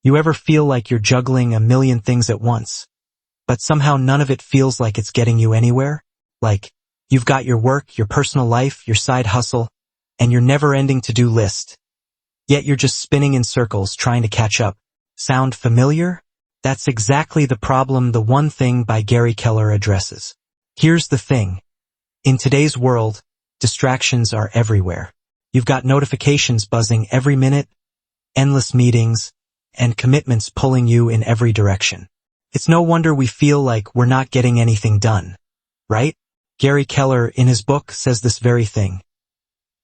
You ever feel like you're juggling a million things at once, but somehow none of it feels like it's getting you anywhere? Like, you've got your work, your personal life, your side hustle, and your never-ending to-do list. Yet you're just spinning in circles trying to catch up. Sound familiar? That's exactly the problem The One Thing by Gary Keller addresses. Here's the thing. In today's world, distractions are everywhere. You've got notifications buzzing every minute, endless meetings, and commitments pulling you in every direction. It's no wonder we feel like we're not getting anything done, right? Gary Keller, in his book, says this very thing.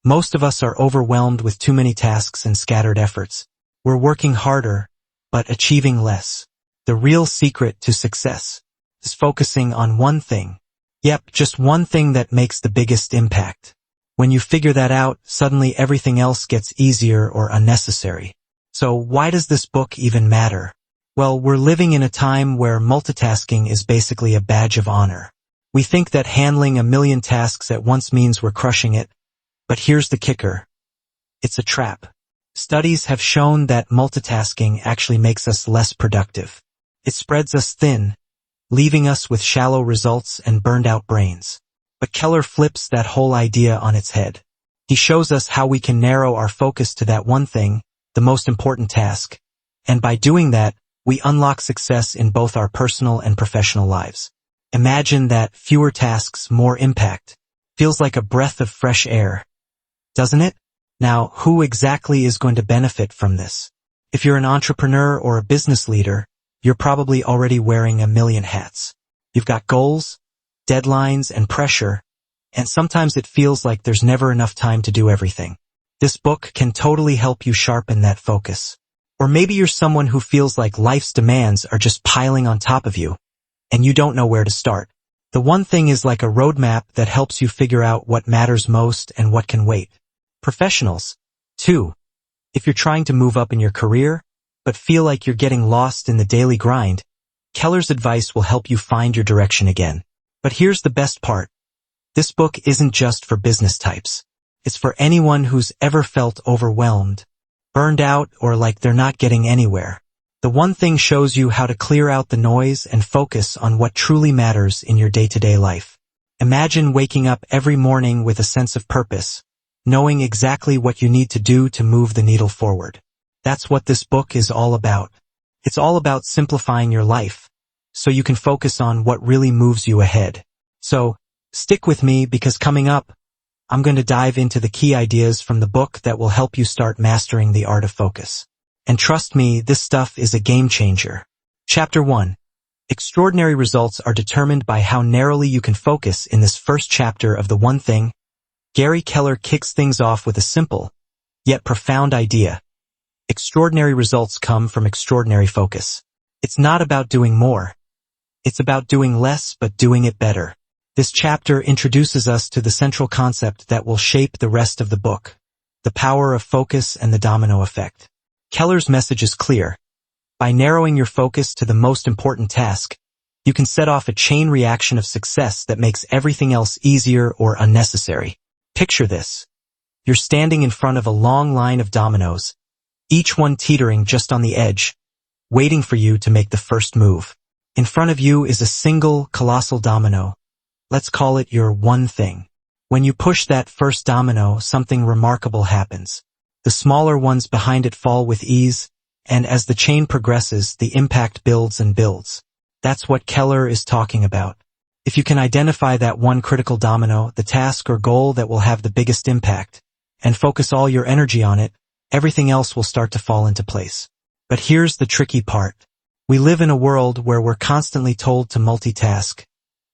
Most of us are overwhelmed with too many tasks and scattered efforts. We're working harder, but achieving less. The real secret to success is focusing on one thing. Yep, just one thing that makes the biggest impact. When you figure that out, suddenly everything else gets easier or unnecessary. So why does this book even matter? Well, we're living in a time where multitasking is basically a badge of honor. We think that handling a million tasks at once means we're crushing it, but here's the kicker. It's a trap. Studies have shown that multitasking actually makes us less productive. It spreads us thin, leaving us with shallow results and burned-out brains. But Keller flips that whole idea on its head. He shows us how we can narrow our focus to that one thing, the most important task, and by doing that, we unlock success in both our personal and professional lives. Imagine that fewer tasks, more impact. Feels like a breath of fresh air, doesn't it? Now, who exactly is going to benefit from this? If you're an entrepreneur or a business leader, you're probably already wearing a million hats. You've got goals, deadlines, and pressure, and sometimes it feels like there's never enough time to do everything. This book can totally help you sharpen that focus. Or maybe you're someone who feels like life's demands are just piling on top of you, and you don't know where to start. The One Thing is like a roadmap that helps you figure out what matters most and what can wait. Professionals, too. If you're trying to move up in your career, but feel like you're getting lost in the daily grind, Keller's advice will help you find your direction again. But here's the best part. This book isn't just for business types. It's for anyone who's ever felt overwhelmed, burned out, or like they're not getting anywhere. The One Thing shows you how to clear out the noise and focus on what truly matters in your day-to-day life. Imagine waking up every morning with a sense of purpose, knowing exactly what you need to do to move the needle forward. That's what this book is all about. It's all about simplifying your life, so you can focus on what really moves you ahead. So, stick with me because coming up, I'm going to dive into the key ideas from the book that will help you start mastering the art of focus. And trust me, this stuff is a game changer. Chapter 1. Extraordinary results are determined by how narrowly you can focus. In this first chapter of The One Thing, Gary Keller kicks things off with a simple, yet profound idea. Extraordinary results come from extraordinary focus. It's not about doing more. It's about doing less but doing it better. This chapter introduces us to the central concept that will shape the rest of the book, the power of focus and the domino effect. Keller's message is clear. By narrowing your focus to the most important task, you can set off a chain reaction of success that makes everything else easier or unnecessary. Picture this. You're standing in front of a long line of dominoes, each one teetering just on the edge, waiting for you to make the first move. In front of you is a single, colossal domino. Let's call it your one thing. When you push that first domino, something remarkable happens. The smaller ones behind it fall with ease, and as the chain progresses, the impact builds and builds. That's what Keller is talking about. If you can identify that one critical domino, the task or goal that will have the biggest impact, and focus all your energy on it, everything else will start to fall into place. But here's the tricky part. We live in a world where we're constantly told to multitask,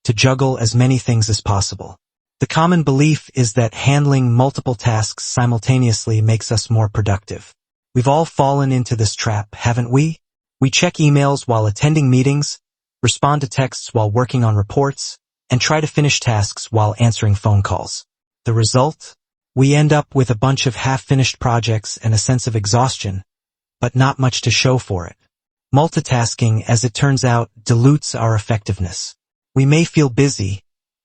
to juggle as many things as possible. The common belief is that handling multiple tasks simultaneously makes us more productive. We've all fallen into this trap, haven't we? We check emails while attending meetings, respond to texts while working on reports, and try to finish tasks while answering phone calls. The result? We end up with a bunch of half-finished projects and a sense of exhaustion, but not much to show for it. Multitasking, as it turns out, dilutes our effectiveness. We may feel busy,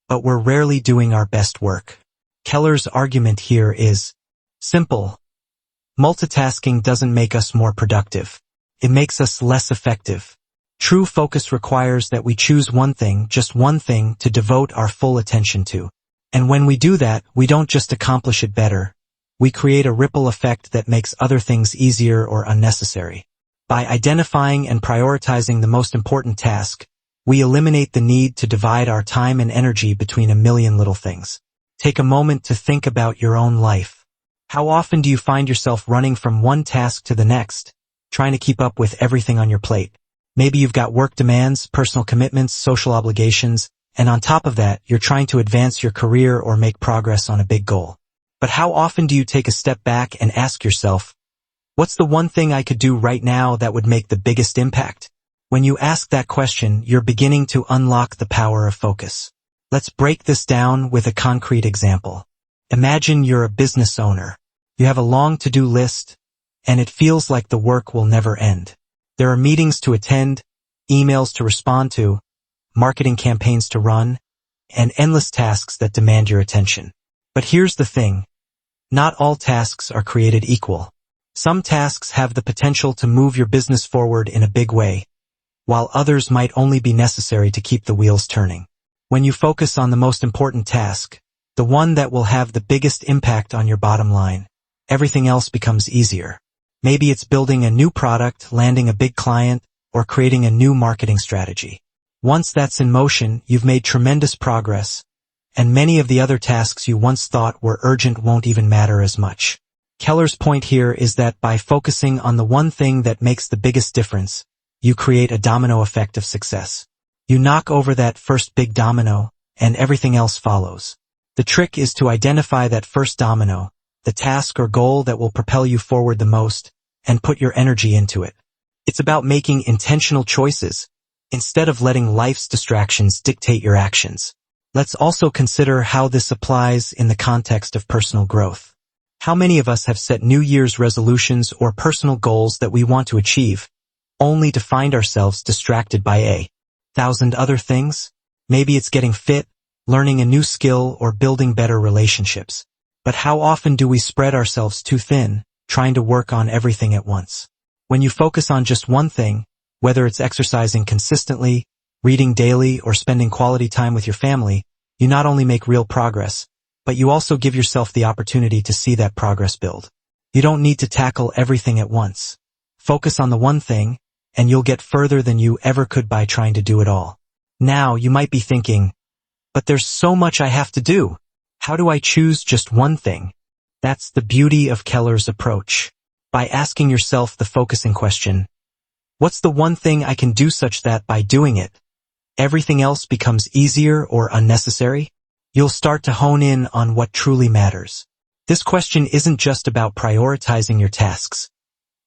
but we're rarely doing our best work. Keller's argument here is simple. Multitasking doesn't make us more productive. It makes us less effective. True focus requires that we choose one thing, just one thing, to devote our full attention to. And when we do that, we don't just accomplish it better. We create a ripple effect that makes other things easier or unnecessary. By identifying and prioritizing the most important task, we eliminate the need to divide our time and energy between a million little things. Take a moment to think about your own life. How often do you find yourself running from one task to the next, trying to keep up with everything on your plate? Maybe you've got work demands, personal commitments, social obligations, and on top of that, you're trying to advance your career or make progress on a big goal. But how often do you take a step back and ask yourself, what's the one thing I could do right now that would make the biggest impact? When you ask that question, you're beginning to unlock the power of focus. Let's break this down with a concrete example. Imagine you're a business owner. You have a long to-do list, and it feels like the work will never end. There are meetings to attend, emails to respond to, marketing campaigns to run, and endless tasks that demand your attention. But here's the thing. Not all tasks are created equal. Some tasks have the potential to move your business forward in a big way, while others might only be necessary to keep the wheels turning. When you focus on the most important task, the one that will have the biggest impact on your bottom line, everything else becomes easier. Maybe it's building a new product, landing a big client, or creating a new marketing strategy. Once that's in motion, you've made tremendous progress, and many of the other tasks you once thought were urgent won't even matter as much. Keller's point here is that by focusing on the one thing that makes the biggest difference, you create a domino effect of success. You knock over that first big domino, and everything else follows. The trick is to identify that first domino, the task or goal that will propel you forward the most, and put your energy into it. It's about making intentional choices, instead of letting life's distractions dictate your actions. Let's also consider how this applies in the context of personal growth. How many of us have set New Year's resolutions or personal goals that we want to achieve, only to find ourselves distracted by 1,000 other things? Maybe it's getting fit, learning a new skill, or building better relationships. But how often do we spread ourselves too thin, trying to work on everything at once? When you focus on just one thing, whether it's exercising consistently, reading daily, or spending quality time with your family, you not only make real progress, but you also give yourself the opportunity to see that progress build. You don't need to tackle everything at once. Focus on the one thing, and you'll get further than you ever could by trying to do it all. Now, you might be thinking, but there's so much I have to do. How do I choose just one thing? That's the beauty of Keller's approach. By asking yourself the focusing question, what's the one thing I can do such that by doing it, everything else becomes easier or unnecessary? You'll start to hone in on what truly matters. This question isn't just about prioritizing your tasks.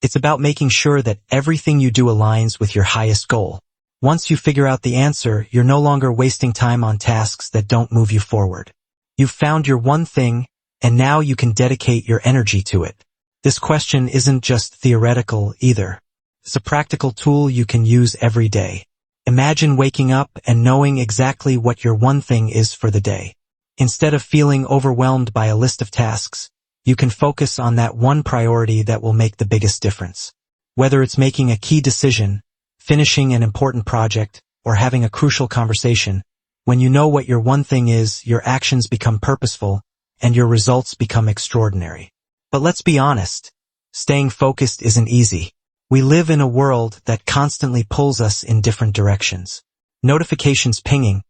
It's about making sure that everything you do aligns with your highest goal. Once you figure out the answer, you're no longer wasting time on tasks that don't move you forward. You've found your one thing, and now you can dedicate your energy to it. This question isn't just theoretical either. It's a practical tool you can use every day. Imagine waking up and knowing exactly what your one thing is for the day. Instead of feeling overwhelmed by a list of tasks, you can focus on that one priority that will make the biggest difference. Whether it's making a key decision, finishing an important project, or having a crucial conversation, when you know what your one thing is, your actions become purposeful, and your results become extraordinary. But let's be honest, staying focused isn't easy. We live in a world that constantly pulls us in different directions. Notifications pinging,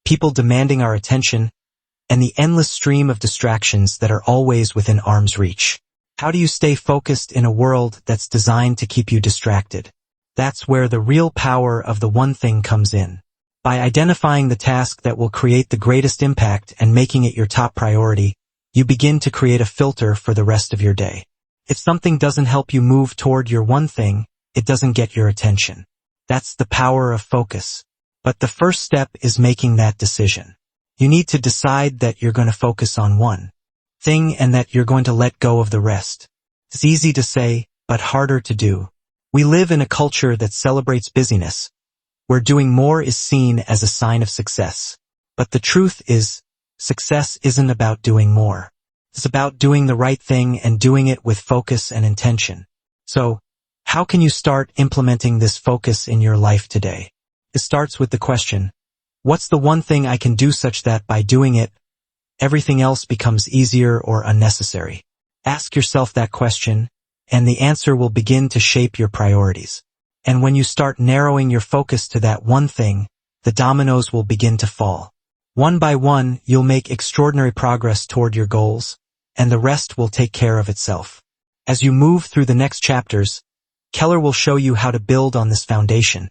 people demanding our attention, and the endless stream of distractions that are always within arm's reach. How do you stay focused in a world that's designed to keep you distracted? That's where the real power of the one thing comes in. By identifying the task that will create the greatest impact and making it your top priority, you begin to create a filter for the rest of your day. If something doesn't help you move toward your one thing, it doesn't get your attention. That's the power of focus. But the first step is making that decision. You need to decide that you're going to focus on one thing and that you're going to let go of the rest. It's easy to say, but harder to do. We live in a culture that celebrates busyness, where doing more is seen as a sign of success. But the truth is, success isn't about doing more. It's about doing the right thing and doing it with focus and intention. So, How can you start implementing this focus in your life today? It starts with the question, what's the one thing I can do such that by doing it, everything else becomes easier or unnecessary? Ask yourself that question, and the answer will begin to shape your priorities. And when you start narrowing your focus to that one thing, the dominoes will begin to fall. One by one, you'll make extraordinary progress toward your goals, and the rest will take care of itself. As you move through the next chapters, Keller will show you how to build on this foundation,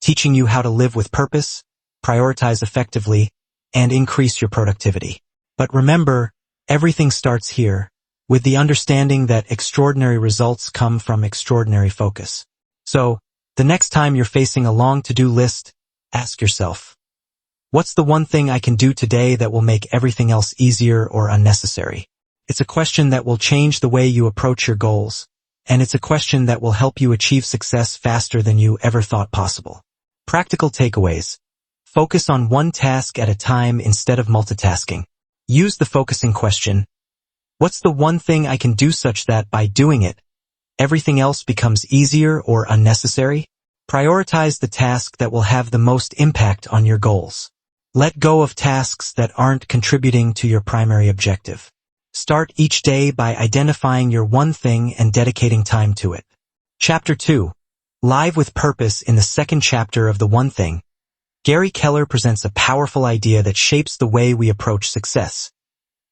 teaching you how to live with purpose, prioritize effectively, and increase your productivity. But remember, everything starts here, with the understanding that extraordinary results come from extraordinary focus. So, the next time you're facing a long to-do list, ask yourself, what's the one thing I can do today that will make everything else easier or unnecessary? It's a question that will change the way you approach your goals, and it's a question that will help you achieve success faster than you ever thought possible. Practical takeaways. Focus on one task at a time instead of multitasking. Use the focusing question, what's the one thing I can do such that by doing it, everything else becomes easier or unnecessary? Prioritize the task that will have the most impact on your goals. Let go of tasks that aren't contributing to your primary objective. Start each day by identifying your one thing and dedicating time to it. Chapter 2. Live with Purpose. In the second chapter of The One Thing, Gary Keller presents a powerful idea that shapes the way we approach success.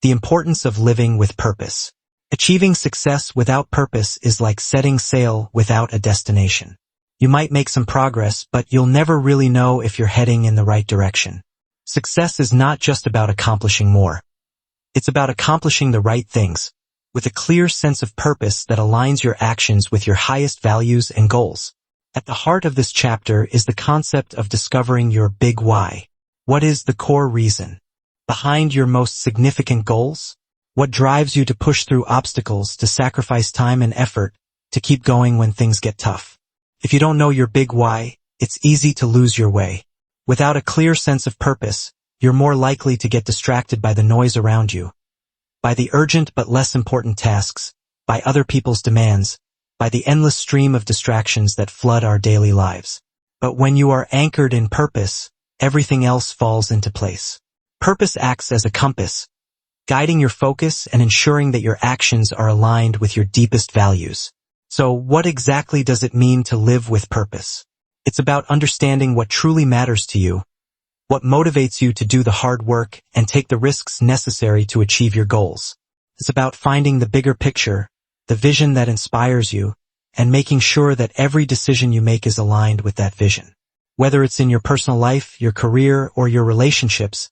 The importance of living with purpose. Achieving success without purpose is like setting sail without a destination. You might make some progress, but you'll never really know if you're heading in the right direction. Success is not just about accomplishing more. It's about accomplishing the right things, with a clear sense of purpose that aligns your actions with your highest values and goals. At the heart of this chapter is the concept of discovering your big why. What is the core reason behind your most significant goals? What drives you to push through obstacles, to sacrifice time and effort, to keep going when things get tough? If you don't know your big why, it's easy to lose your way. Without a clear sense of purpose, you're more likely to get distracted by the noise around you, by the urgent but less important tasks, by other people's demands, by the endless stream of distractions that flood our daily lives. But when you are anchored in purpose, everything else falls into place. Purpose acts as a compass, guiding your focus and ensuring that your actions are aligned with your deepest values. So, what exactly does it mean to live with purpose? It's about understanding what truly matters to you, what motivates you to do the hard work and take the risks necessary to achieve your goals. It's about finding the bigger picture, the vision that inspires you, and making sure that every decision you make is aligned with that vision. Whether it's in your personal life, your career, or your relationships,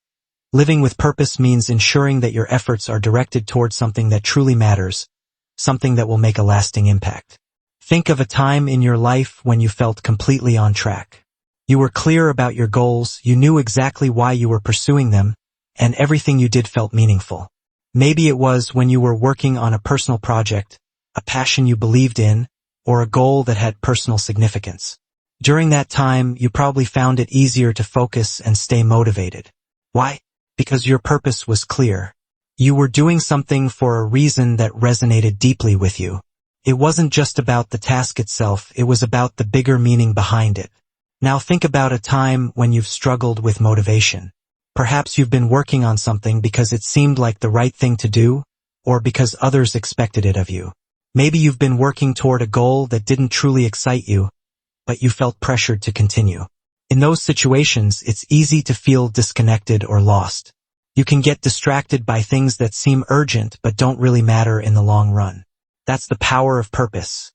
living with purpose means ensuring that your efforts are directed towards something that truly matters, something that will make a lasting impact. Think of a time in your life when you felt completely on track. You were clear about your goals, you knew exactly why you were pursuing them, and everything you did felt meaningful. Maybe it was when you were working on a personal project, a passion you believed in, or a goal that had personal significance. During that time, you probably found it easier to focus and stay motivated. Why? Because your purpose was clear. You were doing something for a reason that resonated deeply with you. It wasn't just about the task itself, it was about the bigger meaning behind it. Now think about a time when you've struggled with motivation. Perhaps you've been working on something because it seemed like the right thing to do, or because others expected it of you. Maybe you've been working toward a goal that didn't truly excite you, but you felt pressured to continue. In those situations, it's easy to feel disconnected or lost. You can get distracted by things that seem urgent but don't really matter in the long run. That's the power of purpose.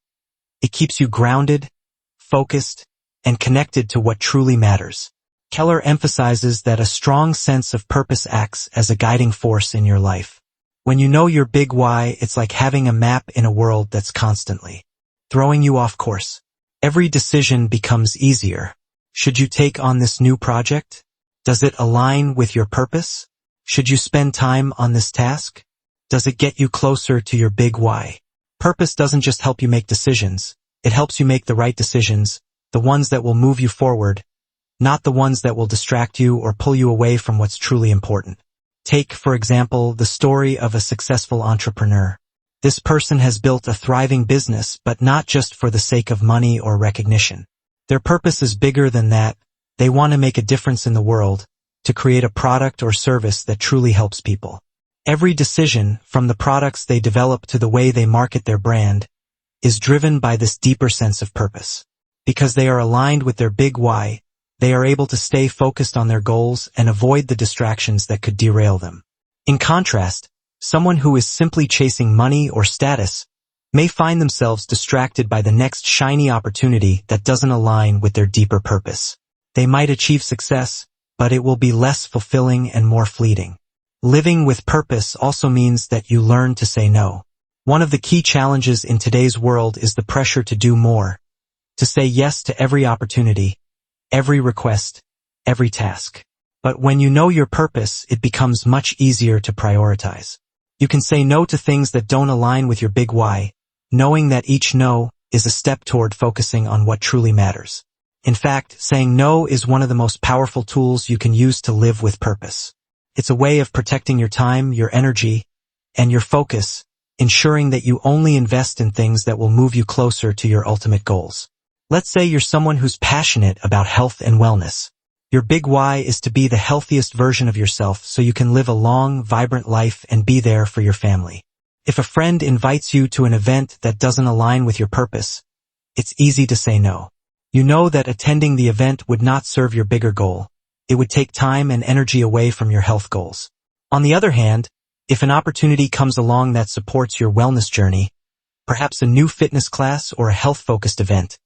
It keeps you grounded, focused, and connected to what truly matters. Keller emphasizes that a strong sense of purpose acts as a guiding force in your life. When you know your big why, it's like having a map in a world that's constantly throwing you off course. Every decision becomes easier. Should you take on this new project? Does it align with your purpose? Should you spend time on this task? Does it get you closer to your big why? Purpose doesn't just help you make decisions. It helps you make the right decisions, the ones that will move you forward, not the ones that will distract you or pull you away from what's truly important. Take, for example, the story of a successful entrepreneur. This person has built a thriving business, but not just for the sake of money or recognition. Their purpose is bigger than that. They want to make a difference in the world, to create a product or service that truly helps people. Every decision, from the products they develop to the way they market their brand, is driven by this deeper sense of purpose. Because they are aligned with their big why, they are able to stay focused on their goals and avoid the distractions that could derail them. In contrast, someone who is simply chasing money or status may find themselves distracted by the next shiny opportunity that doesn't align with their deeper purpose. They might achieve success, but it will be less fulfilling and more fleeting. Living with purpose also means that you learn to say no. One of the key challenges in today's world is the pressure to do more, to say yes to every opportunity, every request, every task. But when you know your purpose, it becomes much easier to prioritize. You can say no to things that don't align with your big why, knowing that each no is a step toward focusing on what truly matters. In fact, saying no is one of the most powerful tools you can use to live with purpose. It's a way of protecting your time, your energy, and your focus, ensuring that you only invest in things that will move you closer to your ultimate goals. Let's say you're someone who's passionate about health and wellness. Your big why is to be the healthiest version of yourself so you can live a long, vibrant life and be there for your family. If a friend invites you to an event that doesn't align with your purpose, it's easy to say no. You know that attending the event would not serve your bigger goal. It would take time and energy away from your health goals. On the other hand, if an opportunity comes along that supports your wellness journey, perhaps a new fitness class or a health-focused event,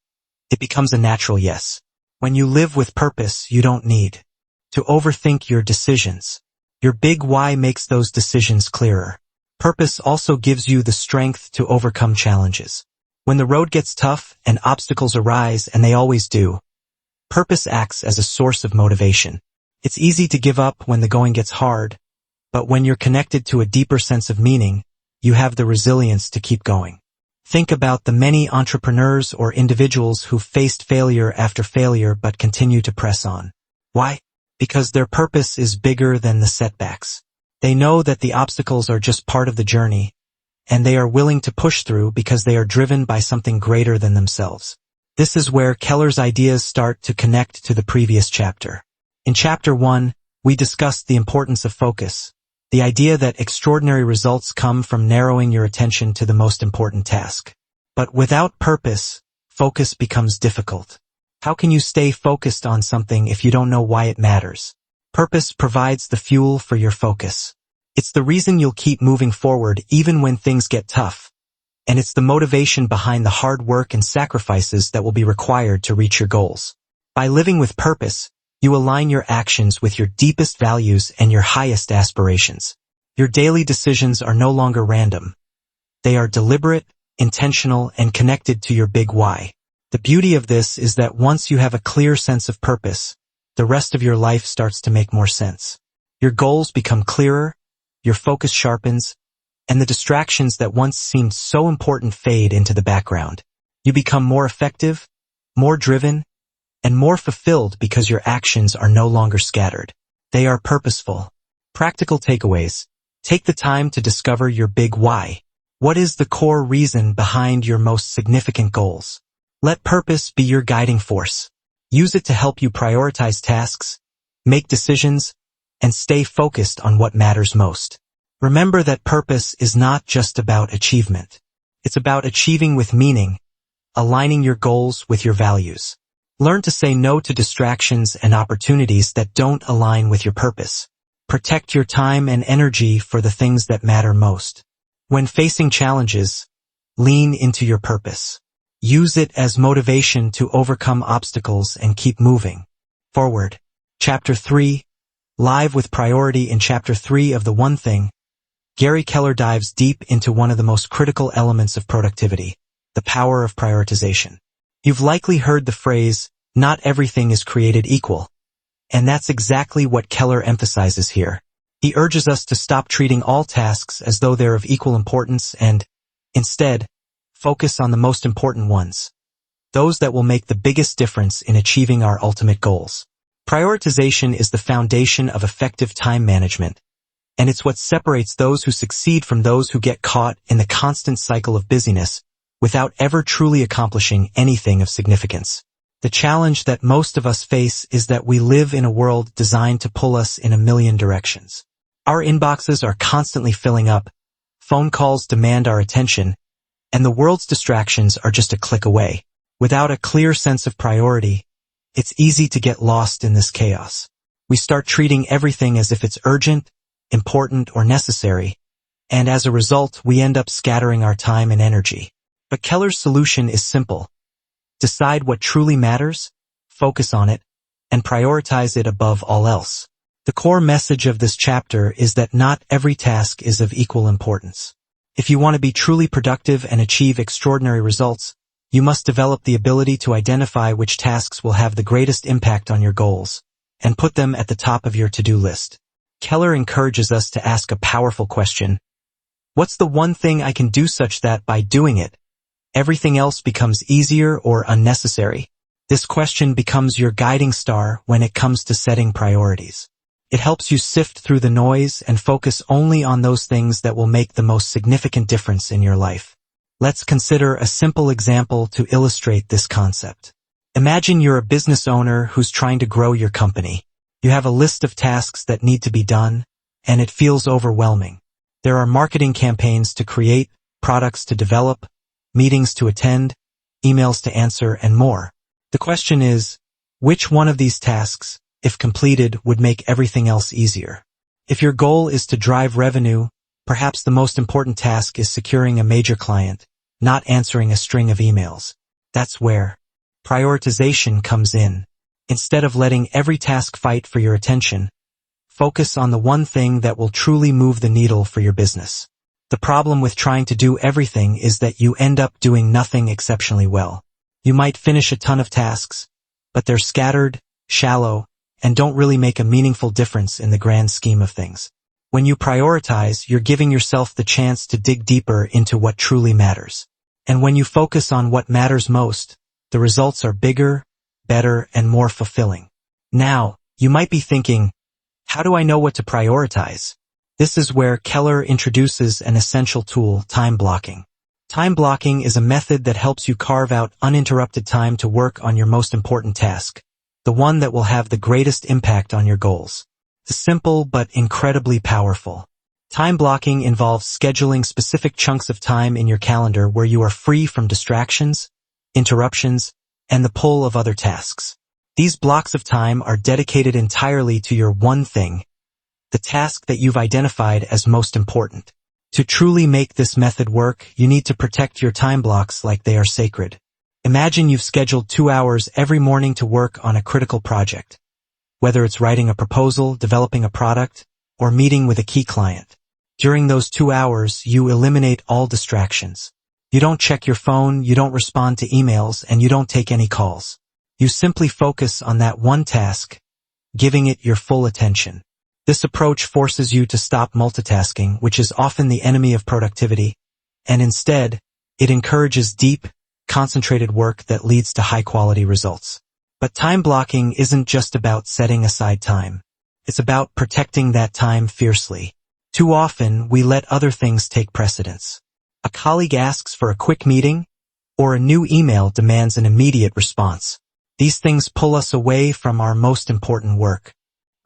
it becomes a natural yes. When you live with purpose, you don't need to overthink your decisions. Your big why makes those decisions clearer. Purpose also gives you the strength to overcome challenges. When the road gets tough and obstacles arise, and they always do, purpose acts as a source of motivation. It's easy to give up when the going gets hard, but when you're connected to a deeper sense of meaning, you have the resilience to keep going. Think about the many entrepreneurs or individuals who faced failure after failure but continue to press on. Why? Because their purpose is bigger than the setbacks. They know that the obstacles are just part of the journey, and they are willing to push through because they are driven by something greater than themselves. This is where Keller's ideas start to connect to the previous chapter. In Chapter 1, we discussed the importance of focus, the idea that extraordinary results come from narrowing your attention to the most important task. But without purpose, focus becomes difficult. How can you stay focused on something if you don't know why it matters? Purpose provides the fuel for your focus. It's the reason you'll keep moving forward even when things get tough. And it's the motivation behind the hard work and sacrifices that will be required to reach your goals. By living with purpose, you align your actions with your deepest values and your highest aspirations. Your daily decisions are no longer random. They are deliberate, intentional, and connected to your big why. The beauty of this is that once you have a clear sense of purpose, the rest of your life starts to make more sense. Your goals become clearer, your focus sharpens, and the distractions that once seemed so important fade into the background. You become more effective, more driven, and more fulfilled because your actions are no longer scattered. They are purposeful. Practical takeaways. Take the time to discover your big why. What is the core reason behind your most significant goals? Let purpose be your guiding force. Use it to help you prioritize tasks, make decisions, and stay focused on what matters most. Remember that purpose is not just about achievement. It's about achieving with meaning, aligning your goals with your values. Learn to say no to distractions and opportunities that don't align with your purpose. Protect your time and energy for the things that matter most. When facing challenges, lean into your purpose. Use it as motivation to overcome obstacles and keep moving forward. Chapter 3. Live with priority. In Chapter 3 of The One Thing, Gary Keller dives deep into one of the most critical elements of productivity, the power of prioritization. You've likely heard the phrase, "Not everything is created equal." And that's exactly what Keller emphasizes here. He urges us to stop treating all tasks as though they're of equal importance and, instead, focus on the most important ones, those that will make the biggest difference in achieving our ultimate goals. Prioritization is the foundation of effective time management, and it's what separates those who succeed from those who get caught in the constant cycle of busyness without ever truly accomplishing anything of significance. The challenge that most of us face is that we live in a world designed to pull us in a million directions. Our inboxes are constantly filling up, phone calls demand our attention, and the world's distractions are just a click away. Without a clear sense of priority, it's easy to get lost in this chaos. We start treating everything as if it's urgent, important, or necessary, and as a result, we end up scattering our time and energy. But Keller's solution is simple. Decide what truly matters, focus on it, and prioritize it above all else. The core message of this chapter is that not every task is of equal importance. If you want to be truly productive and achieve extraordinary results, you must develop the ability to identify which tasks will have the greatest impact on your goals, and put them at the top of your to-do list. Keller encourages us to ask a powerful question. What's the one thing I can do such that by doing it, everything else becomes easier or unnecessary? This question becomes your guiding star when it comes to setting priorities. It helps you sift through the noise and focus only on those things that will make the most significant difference in your life. Let's consider a simple example to illustrate this concept. Imagine you're a business owner who's trying to grow your company. You have a list of tasks that need to be done, and it feels overwhelming. There are marketing campaigns to create, products to develop, meetings to attend, emails to answer, and more. The question is, which one of these tasks, if completed, would make everything else easier? If your goal is to drive revenue, perhaps the most important task is securing a major client, not answering a string of emails. That's where prioritization comes in. Instead of letting every task fight for your attention, focus on the one thing that will truly move the needle for your business. The problem with trying to do everything is that you end up doing nothing exceptionally well. You might finish a ton of tasks, but they're scattered, shallow, and don't really make a meaningful difference in the grand scheme of things. When you prioritize, you're giving yourself the chance to dig deeper into what truly matters. And when you focus on what matters most, the results are bigger, better, and more fulfilling. Now, you might be thinking, how do I know what to prioritize? This is where Keller introduces an essential tool, time blocking. Time blocking is a method that helps you carve out uninterrupted time to work on your most important task, the one that will have the greatest impact on your goals. It's simple but incredibly powerful. Time blocking involves scheduling specific chunks of time in your calendar where you are free from distractions, interruptions, and the pull of other tasks. These blocks of time are dedicated entirely to your one thing, the task that you've identified as most important. To truly make this method work, you need to protect your time blocks like they are sacred. Imagine you've scheduled 2 hours every morning to work on a critical project. Whether it's writing a proposal, developing a product, or meeting with a key client. During those 2 hours, you eliminate all distractions. You don't check your phone, you don't respond to emails, and you don't take any calls. You simply focus on that one task, giving it your full attention. This approach forces you to stop multitasking, which is often the enemy of productivity, and instead, it encourages deep, concentrated work that leads to high-quality results. But time blocking isn't just about setting aside time. It's about protecting that time fiercely. Too often, we let other things take precedence. A colleague asks for a quick meeting, or a new email demands an immediate response. These things pull us away from our most important work.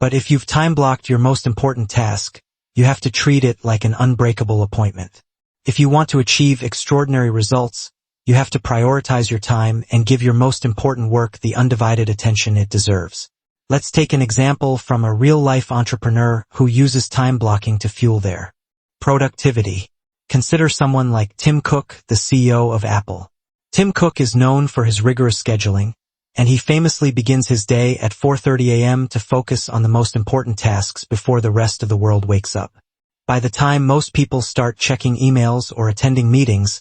But if you've time-blocked your most important task, you have to treat it like an unbreakable appointment. If you want to achieve extraordinary results, you have to prioritize your time and give your most important work the undivided attention it deserves. Let's take an example from a real-life entrepreneur who uses time blocking to fuel their productivity. Consider someone like Tim Cook, the CEO of Apple. Tim Cook is known for his rigorous scheduling, and he famously begins his day at 4:30 a.m. to focus on the most important tasks before the rest of the world wakes up. By the time most people start checking emails or attending meetings,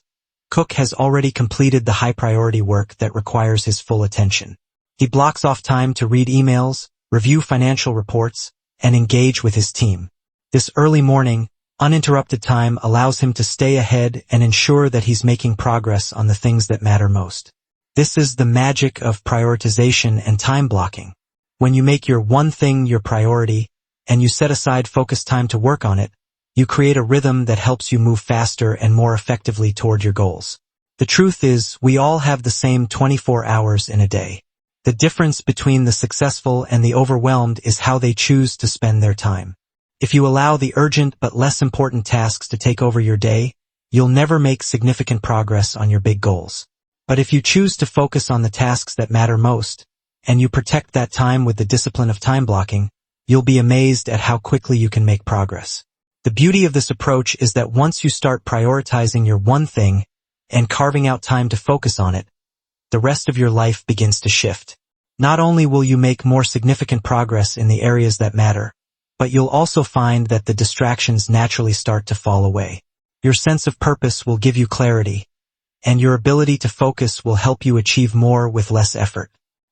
Cook has already completed the high-priority work that requires his full attention. He blocks off time to read emails, review financial reports, and engage with his team. This early morning, uninterrupted time allows him to stay ahead and ensure that he's making progress on the things that matter most. This is the magic of prioritization and time blocking. When you make your one thing your priority, and you set aside focused time to work on it, you create a rhythm that helps you move faster and more effectively toward your goals. The truth is, we all have the same 24 hours in a day. The difference between the successful and the overwhelmed is how they choose to spend their time. If you allow the urgent but less important tasks to take over your day, you'll never make significant progress on your big goals. But if you choose to focus on the tasks that matter most, and you protect that time with the discipline of time blocking, you'll be amazed at how quickly you can make progress. The beauty of this approach is that once you start prioritizing your one thing and carving out time to focus on it, the rest of your life begins to shift. Not only will you make more significant progress in the areas that matter, but you'll also find that the distractions naturally start to fall away. Your sense of purpose will give you clarity, and your ability to focus will help you achieve more with less effort.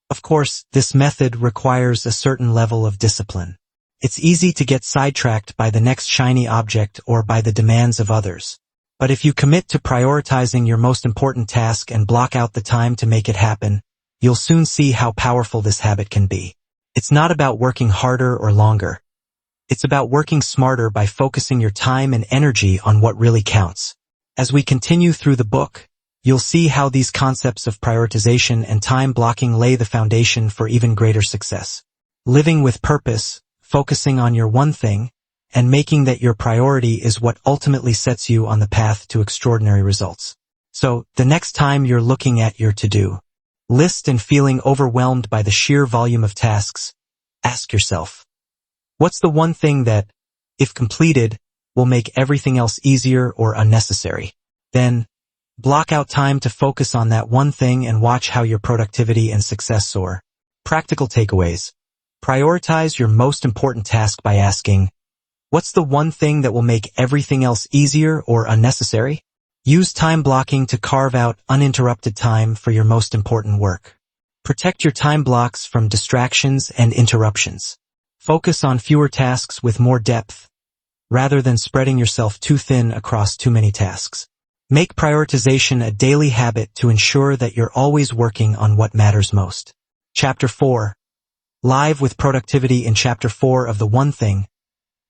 Of course, this method requires a certain level of discipline. It's easy to get sidetracked by the next shiny object or by the demands of others. But if you commit to prioritizing your most important task and block out the time to make it happen, you'll soon see how powerful this habit can be. It's not about working harder or longer. It's about working smarter by focusing your time and energy on what really counts. As we continue through the book, you'll see how these concepts of prioritization and time blocking lay the foundation for even greater success. Living with purpose, focusing on your one thing, and making that your priority is what ultimately sets you on the path to extraordinary results. So, the next time you're looking at your to-do list and feeling overwhelmed by the sheer volume of tasks, ask yourself, what's the one thing that, if completed, will make everything else easier or unnecessary? Then, block out time to focus on that one thing and watch how your productivity and success soar. Practical takeaways. Prioritize your most important task by asking, what's the one thing that will make everything else easier or unnecessary? Use time blocking to carve out uninterrupted time for your most important work. Protect your time blocks from distractions and interruptions. Focus on fewer tasks with more depth, rather than spreading yourself too thin across too many tasks. Make prioritization a daily habit to ensure that you're always working on what matters most. Chapter 4. Live with productivity. In Chapter 4 of The One Thing,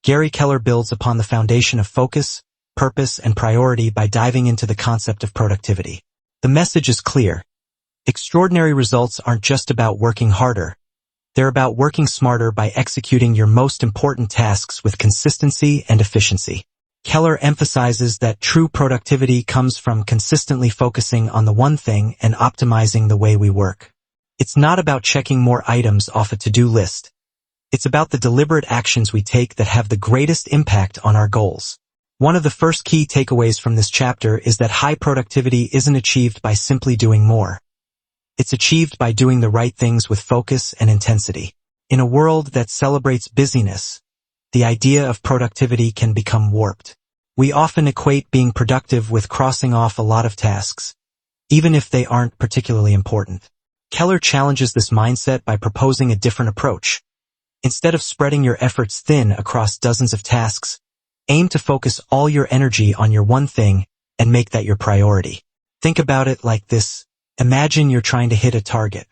Gary Keller builds upon the foundation of focus, purpose, and priority by diving into the concept of productivity. The message is clear. Extraordinary results aren't just about working harder. They're about working smarter by executing your most important tasks with consistency and efficiency. Keller emphasizes that true productivity comes from consistently focusing on the one thing and optimizing the way we work. It's not about checking more items off a to-do list. It's about the deliberate actions we take that have the greatest impact on our goals. One of the first key takeaways from this chapter is that high productivity isn't achieved by simply doing more. It's achieved by doing the right things with focus and intensity. In a world that celebrates busyness, the idea of productivity can become warped. We often equate being productive with crossing off a lot of tasks, even if they aren't particularly important. Keller challenges this mindset by proposing a different approach. Instead of spreading your efforts thin across dozens of tasks, aim to focus all your energy on your one thing and make that your priority. Think about it like this. Imagine you're trying to hit a target.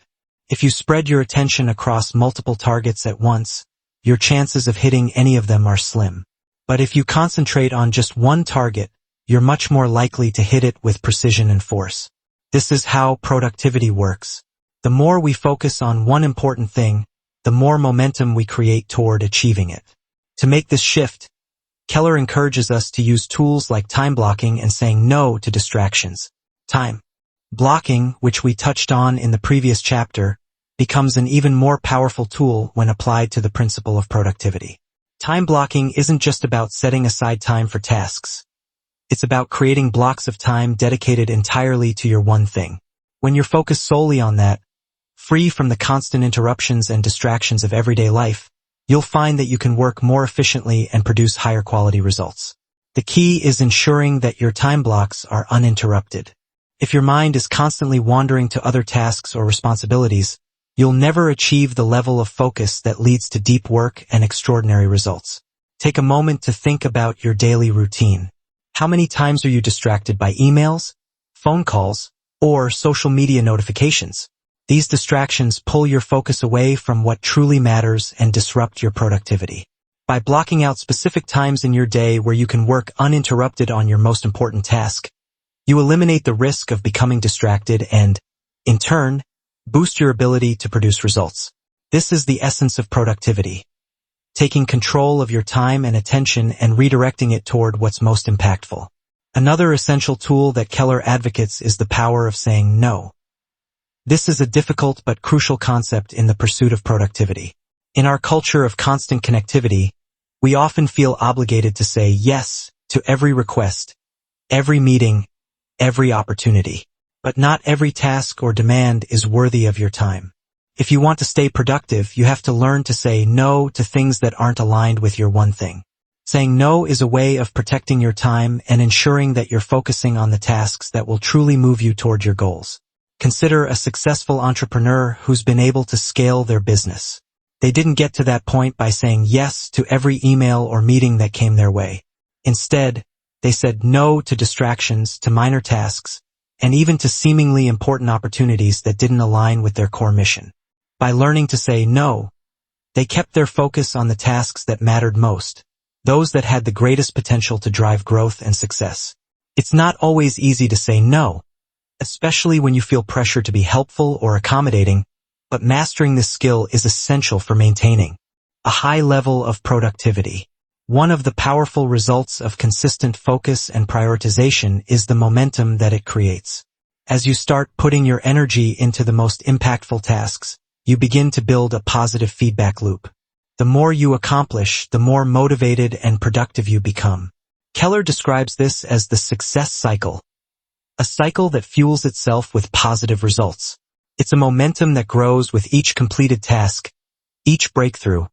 If you spread your attention across multiple targets at once, your chances of hitting any of them are slim. But if you concentrate on just one target, you're much more likely to hit it with precision and force. This is how productivity works. The more we focus on one important thing, the more momentum we create toward achieving it. To make this shift, Keller encourages us to use tools like time blocking and saying no to distractions. Time blocking, which we touched on in the previous chapter, becomes an even more powerful tool when applied to the principle of productivity. Time blocking isn't just about setting aside time for tasks. It's about creating blocks of time dedicated entirely to your one thing. When you're focused solely on that, free from the constant interruptions and distractions of everyday life, you'll find that you can work more efficiently and produce higher quality results. The key is ensuring that your time blocks are uninterrupted. If your mind is constantly wandering to other tasks or responsibilities, you'll never achieve the level of focus that leads to deep work and extraordinary results. Take a moment to think about your daily routine. How many times are you distracted by emails, phone calls, or social media notifications? These distractions pull your focus away from what truly matters and disrupt your productivity. By blocking out specific times in your day where you can work uninterrupted on your most important task, you eliminate the risk of becoming distracted and, in turn, boost your ability to produce results. This is the essence of productivity. Taking control of your time and attention and redirecting it toward what's most impactful. Another essential tool that Keller advocates is the power of saying no. This is a difficult but crucial concept in the pursuit of productivity. In our culture of constant connectivity, we often feel obligated to say yes to every request, every meeting, every opportunity. But not every task or demand is worthy of your time. If you want to stay productive, you have to learn to say no to things that aren't aligned with your one thing. Saying no is a way of protecting your time and ensuring that you're focusing on the tasks that will truly move you toward your goals. Consider a successful entrepreneur who's been able to scale their business. They didn't get to that point by saying yes to every email or meeting that came their way. Instead, they said no to distractions, to minor tasks, and even to seemingly important opportunities that didn't align with their core mission. By learning to say no, they kept their focus on the tasks that mattered most, those that had the greatest potential to drive growth and success. It's not always easy to say no, especially when you feel pressure to be helpful or accommodating, but mastering this skill is essential for maintaining a high level of productivity. One of the powerful results of consistent focus and prioritization is the momentum that it creates. As you start putting your energy into the most impactful tasks, you begin to build a positive feedback loop. The more you accomplish, the more motivated and productive you become. Keller describes this as the success cycle, a cycle that fuels itself with positive results. It's a momentum that grows with each completed task, each breakthrough,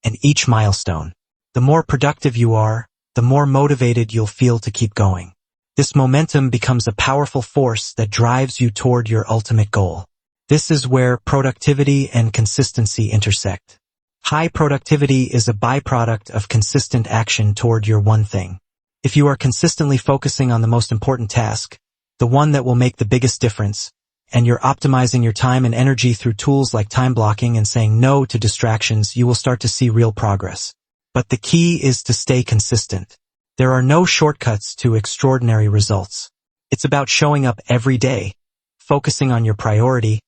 and each milestone. The more productive you are, the more motivated you'll feel to keep going. This momentum becomes a powerful force that drives you toward your ultimate goal. This is where productivity and consistency intersect. High productivity is a byproduct of consistent action toward your one thing. If you are consistently focusing on the most important task, the one that will make the biggest difference, and you're optimizing your time and energy through tools like time blocking and saying no to distractions, you will start to see real progress. But the key is to stay consistent. There are no shortcuts to extraordinary results. It's about showing up every day, focusing on your priority,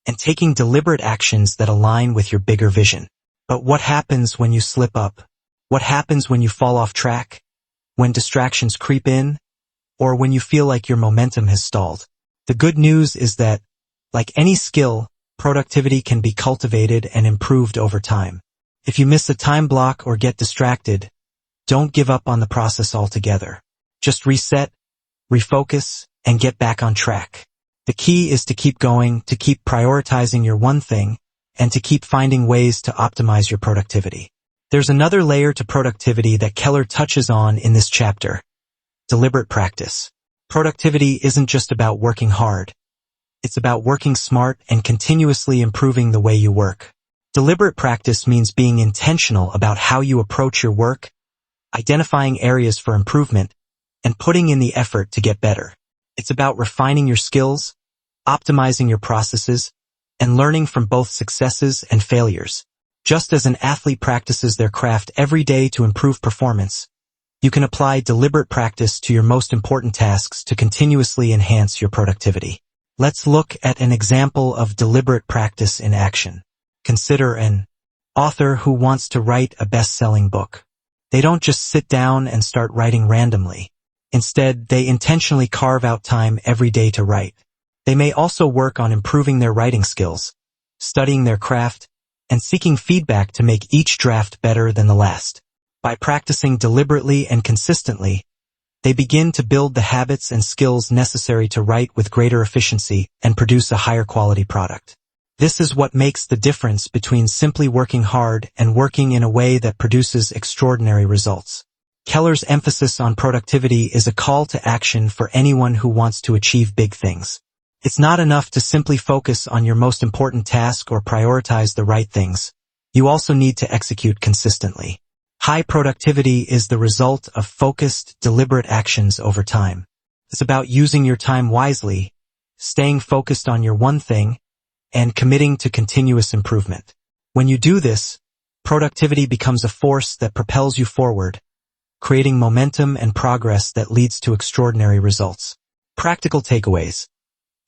and taking deliberate actions that align with your bigger vision. But what happens when you slip up? What happens when you fall off track? When distractions creep in? Or when you feel like your momentum has stalled? The good news is that, like any skill, productivity can be cultivated and improved over time. If you miss a time block or get distracted, don't give up on the process altogether. Just reset, refocus, and get back on track. The key is to keep going, to keep prioritizing your one thing, and to keep finding ways to optimize your productivity. There's another layer to productivity that Keller touches on in this chapter: deliberate practice. Productivity isn't just about working hard. It's about working smart and continuously improving the way you work. Deliberate practice means being intentional about how you approach your work, identifying areas for improvement, and putting in the effort to get better. It's about refining your skills, optimizing your processes, and learning from both successes and failures. Just as an athlete practices their craft every day to improve performance, you can apply deliberate practice to your most important tasks to continuously enhance your productivity. Let's look at an example of deliberate practice in action. Consider an author who wants to write a best-selling book. They don't just sit down and start writing randomly. Instead, they intentionally carve out time every day to write. They may also work on improving their writing skills, studying their craft, and seeking feedback to make each draft better than the last. By practicing deliberately and consistently, they begin to build the habits and skills necessary to write with greater efficiency and produce a higher quality product. This is what makes the difference between simply working hard and working in a way that produces extraordinary results. Keller's emphasis on productivity is a call to action for anyone who wants to achieve big things. It's not enough to simply focus on your most important task or prioritize the right things. You also need to execute consistently. High productivity is the result of focused, deliberate actions over time. It's about using your time wisely, staying focused on your one thing, and committing to continuous improvement. When you do this, productivity becomes a force that propels you forward, creating momentum and progress that leads to extraordinary results. Practical takeaways.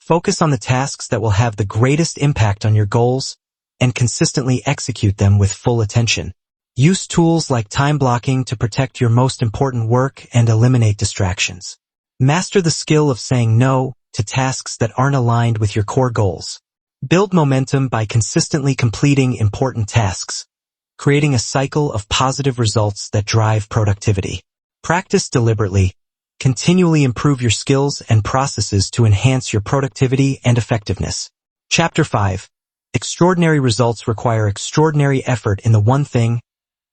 Focus on the tasks that will have the greatest impact on your goals and consistently execute them with full attention. Use tools like time blocking to protect your most important work and eliminate distractions. Master the skill of saying no to tasks that aren't aligned with your core goals. Build momentum by consistently completing important tasks, creating a cycle of positive results that drive productivity. Practice deliberately. Continually improve your skills and processes to enhance your productivity and effectiveness. Chapter 5. Extraordinary results require extraordinary effort in the one thing.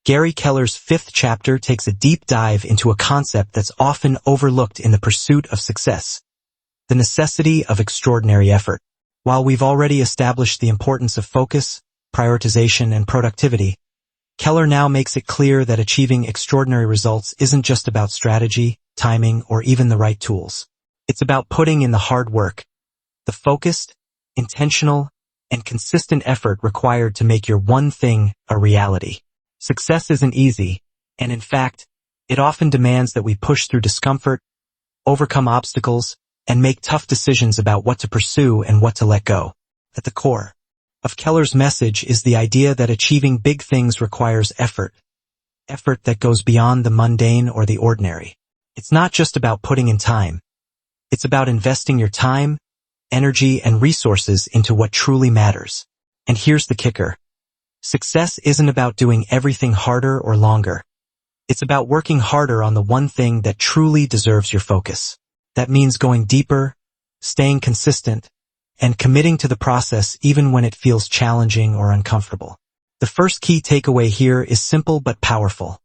Gary Keller's 5th chapter takes a deep dive into a concept that's often overlooked in the pursuit of success: the necessity of extraordinary effort. While we've already established the importance of focus, prioritization, and productivity, Keller now makes it clear that achieving extraordinary results isn't just about strategy, timing, or even the right tools. It's about putting in the hard work, the focused, intentional, and consistent effort required to make your one thing a reality. Success isn't easy, and in fact, it often demands that we push through discomfort, overcome obstacles, and make tough decisions about what to pursue and what to let go. At the core of Keller's message is the idea that achieving big things requires effort that goes beyond the mundane or the ordinary. It's not just about putting in time. It's about investing your time, energy, and resources into what truly matters. And here's the kicker. Success isn't about doing everything harder or longer. It's about working harder on the one thing that truly deserves your focus. That means going deeper, staying consistent, and committing to the process even when it feels challenging or uncomfortable. The first key takeaway here is simple but powerful.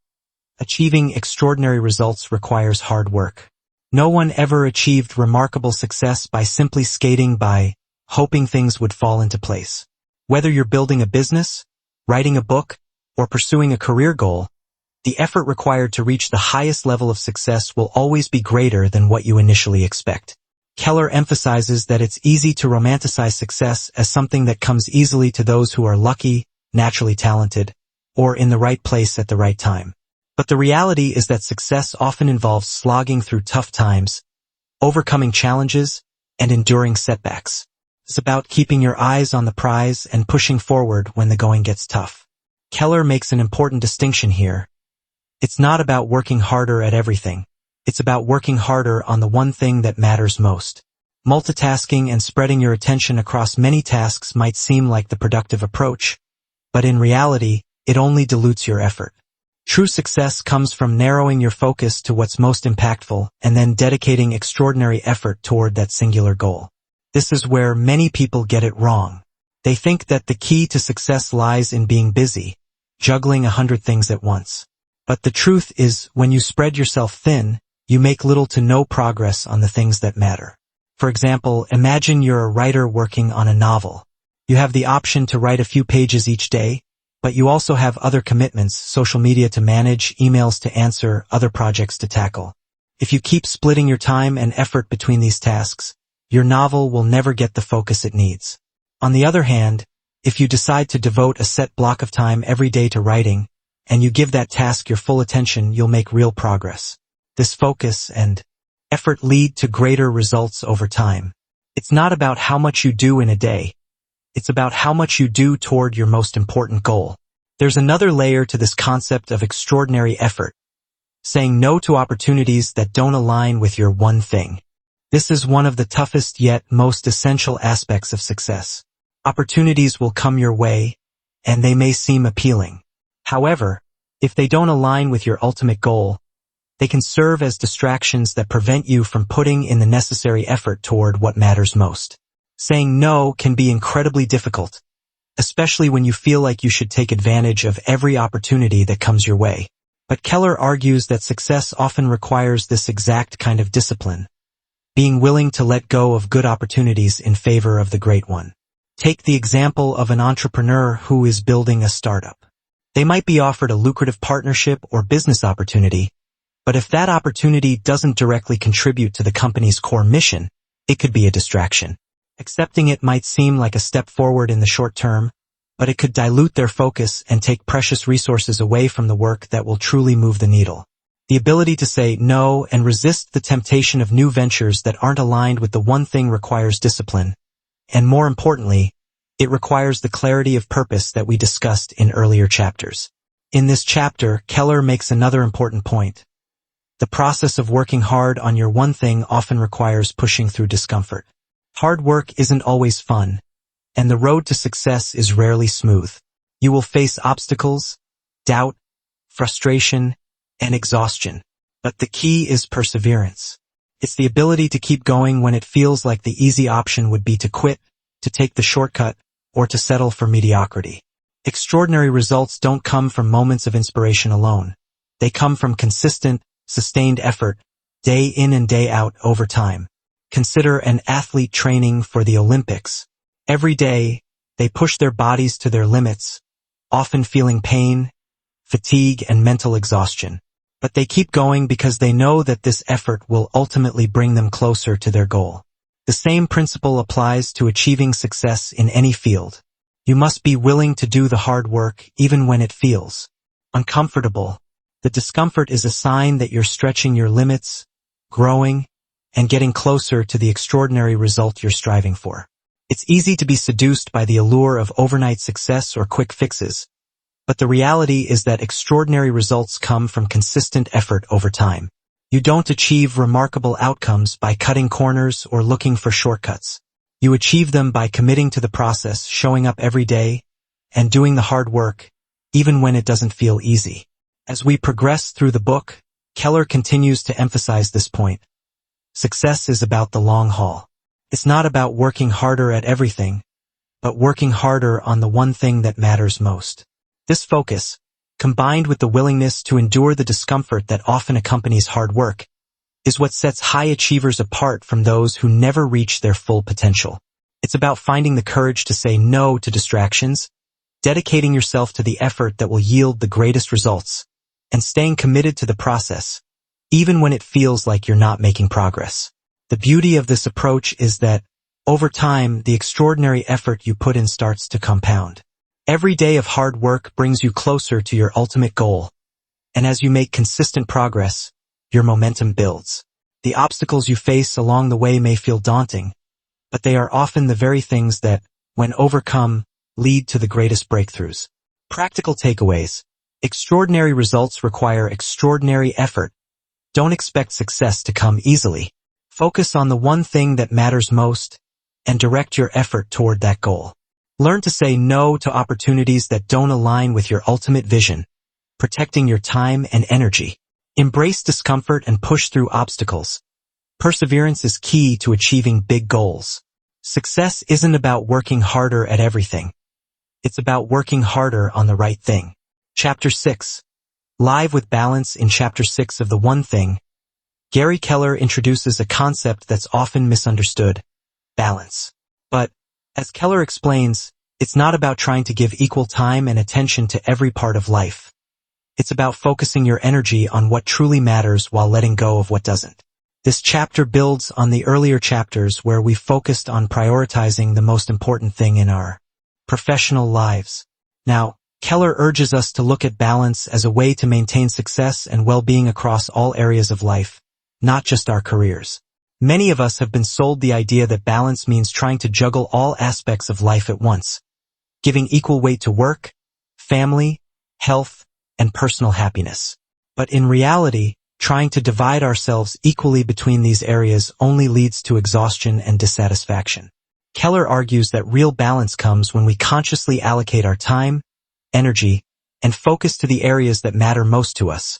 Achieving extraordinary results requires hard work. No one ever achieved remarkable success by simply skating by, hoping things would fall into place. Whether you're building a business, writing a book, or pursuing a career goal, the effort required to reach the highest level of success will always be greater than what you initially expect. Keller emphasizes that it's easy to romanticize success as something that comes easily to those who are lucky, naturally talented, or in the right place at the right time. But the reality is that success often involves slogging through tough times, overcoming challenges, and enduring setbacks. It's about keeping your eyes on the prize and pushing forward when the going gets tough. Keller makes an important distinction here. It's not about working harder at everything. It's about working harder on the one thing that matters most. Multitasking and spreading your attention across many tasks might seem like the productive approach, but in reality, it only dilutes your effort. True success comes from narrowing your focus to what's most impactful and then dedicating extraordinary effort toward that singular goal. This is where many people get it wrong. They think that the key to success lies in being busy, juggling 100 things at once. But the truth is, when you spread yourself thin, you make little to no progress on the things that matter. For example, imagine you're a writer working on a novel. You have the option to write a few pages each day, but you also have other commitments, social media to manage, emails to answer, other projects to tackle. If you keep splitting your time and effort between these tasks, your novel will never get the focus it needs. On the other hand, if you decide to devote a set block of time every day to writing, and you give that task your full attention, you'll make real progress. This focus and effort lead to greater results over time. It's not about how much you do in a day. It's about how much you do toward your most important goal. There's another layer to this concept of extraordinary effort. Saying no to opportunities that don't align with your one thing. This is one of the toughest yet most essential aspects of success. Opportunities will come your way, and they may seem appealing. However, if they don't align with your ultimate goal, they can serve as distractions that prevent you from putting in the necessary effort toward what matters most. Saying no can be incredibly difficult, especially when you feel like you should take advantage of every opportunity that comes your way. But Keller argues that success often requires this exact kind of discipline, being willing to let go of good opportunities in favor of the great one. Take the example of an entrepreneur who is building a startup. They might be offered a lucrative partnership or business opportunity, but if that opportunity doesn't directly contribute to the company's core mission, it could be a distraction. Accepting it might seem like a step forward in the short term, but it could dilute their focus and take precious resources away from the work that will truly move the needle. The ability to say no and resist the temptation of new ventures that aren't aligned with the one thing requires discipline. And more importantly, it requires the clarity of purpose that we discussed in earlier chapters. In this chapter, Keller makes another important point. The process of working hard on your one thing often requires pushing through discomfort. Hard work isn't always fun, and the road to success is rarely smooth. You will face obstacles, doubt, frustration, and exhaustion. But the key is perseverance. It's the ability to keep going when it feels like the easy option would be to quit, to take the shortcut, or to settle for mediocrity. Extraordinary results don't come from moments of inspiration alone. They come from consistent, sustained effort, day in and day out over time. Consider an athlete training for the Olympics. Every day, they push their bodies to their limits, often feeling pain, fatigue, and mental exhaustion. But they keep going because they know that this effort will ultimately bring them closer to their goal. The same principle applies to achieving success in any field. You must be willing to do the hard work even when it feels uncomfortable. The discomfort is a sign that you're stretching your limits, growing, and getting closer to the extraordinary result you're striving for. It's easy to be seduced by the allure of overnight success or quick fixes, but the reality is that extraordinary results come from consistent effort over time. You don't achieve remarkable outcomes by cutting corners or looking for shortcuts. You achieve them by committing to the process, showing up every day, and doing the hard work, even when it doesn't feel easy. As we progress through the book, Keller continues to emphasize this point. Success is about the long haul. It's not about working harder at everything, but working harder on the one thing that matters most. This focus, combined with the willingness to endure the discomfort that often accompanies hard work, is what sets high achievers apart from those who never reach their full potential. It's about finding the courage to say no to distractions, dedicating yourself to the effort that will yield the greatest results, and staying committed to the process, even when it feels like you're not making progress. The beauty of this approach is that, over time, the extraordinary effort you put in starts to compound. Every day of hard work brings you closer to your ultimate goal, and as you make consistent progress, your momentum builds. The obstacles you face along the way may feel daunting, but they are often the very things that, when overcome, lead to the greatest breakthroughs. Practical takeaways. Extraordinary results require extraordinary effort. Don't expect success to come easily. Focus on the one thing that matters most, and direct your effort toward that goal. Learn to say no to opportunities that don't align with your ultimate vision, protecting your time and energy. Embrace discomfort and push through obstacles. Perseverance is key to achieving big goals. Success isn't about working harder at everything. It's about working harder on the right thing. Chapter 6. Live with Balance. In Chapter 6 of The One Thing, Gary Keller introduces a concept that's often misunderstood: balance. But, as Keller explains, it's not about trying to give equal time and attention to every part of life. It's about focusing your energy on what truly matters while letting go of what doesn't. This chapter builds on the earlier chapters where we focused on prioritizing the most important thing in our professional lives. Now, Keller urges us to look at balance as a way to maintain success and well-being across all areas of life, not just our careers. Many of us have been sold the idea that balance means trying to juggle all aspects of life at once, giving equal weight to work, family, health, and personal happiness. But in reality, trying to divide ourselves equally between these areas only leads to exhaustion and dissatisfaction. Keller argues that real balance comes when we consciously allocate our time, energy, and focus to the areas that matter most to us,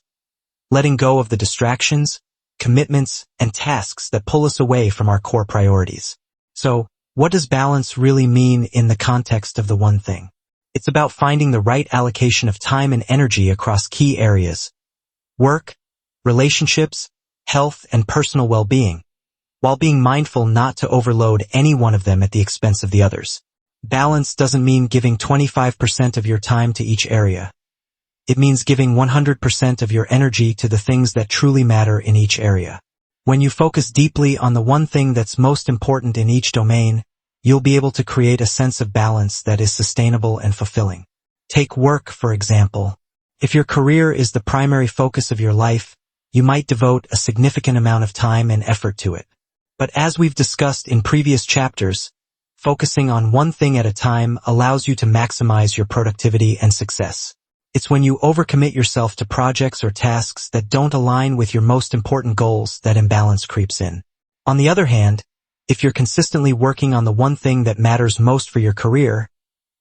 letting go of the distractions, commitments, and tasks that pull us away from our core priorities. So, what does balance really mean in the context of The One Thing? It's about finding the right allocation of time and energy across key areas: work, relationships, health, and personal well-being, while being mindful not to overload any one of them at the expense of the others. Balance doesn't mean giving 25% of your time to each area. It means giving 100% of your energy to the things that truly matter in each area. When you focus deeply on the one thing that's most important in each domain, you'll be able to create a sense of balance that is sustainable and fulfilling. Take work, for example. If your career is the primary focus of your life, you might devote a significant amount of time and effort to it. But as we've discussed in previous chapters, focusing on one thing at a time allows you to maximize your productivity and success. It's when you overcommit yourself to projects or tasks that don't align with your most important goals that imbalance creeps in. On the other hand, if you're consistently working on the one thing that matters most for your career,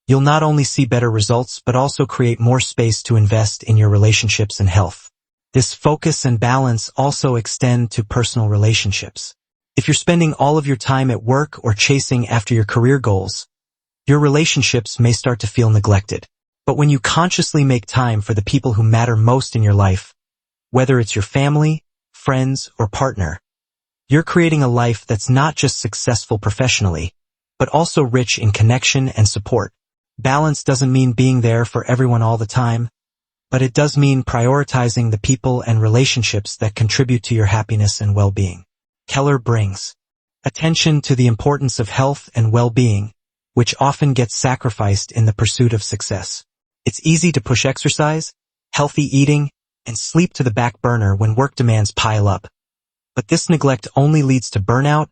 you'll not only see better results but also create more space to invest in your relationships and health. This focus and balance also extend to personal relationships. If you're spending all of your time at work or chasing after your career goals, your relationships may start to feel neglected. But when you consciously make time for the people who matter most in your life, whether it's your family, friends, or partner, you're creating a life that's not just successful professionally, but also rich in connection and support. Balance doesn't mean being there for everyone all the time, but it does mean prioritizing the people and relationships that contribute to your happiness and well-being. Keller brings attention to the importance of health and well-being, which often gets sacrificed in the pursuit of success. It's easy to push exercise, healthy eating, and sleep to the back burner when work demands pile up. But this neglect only leads to burnout,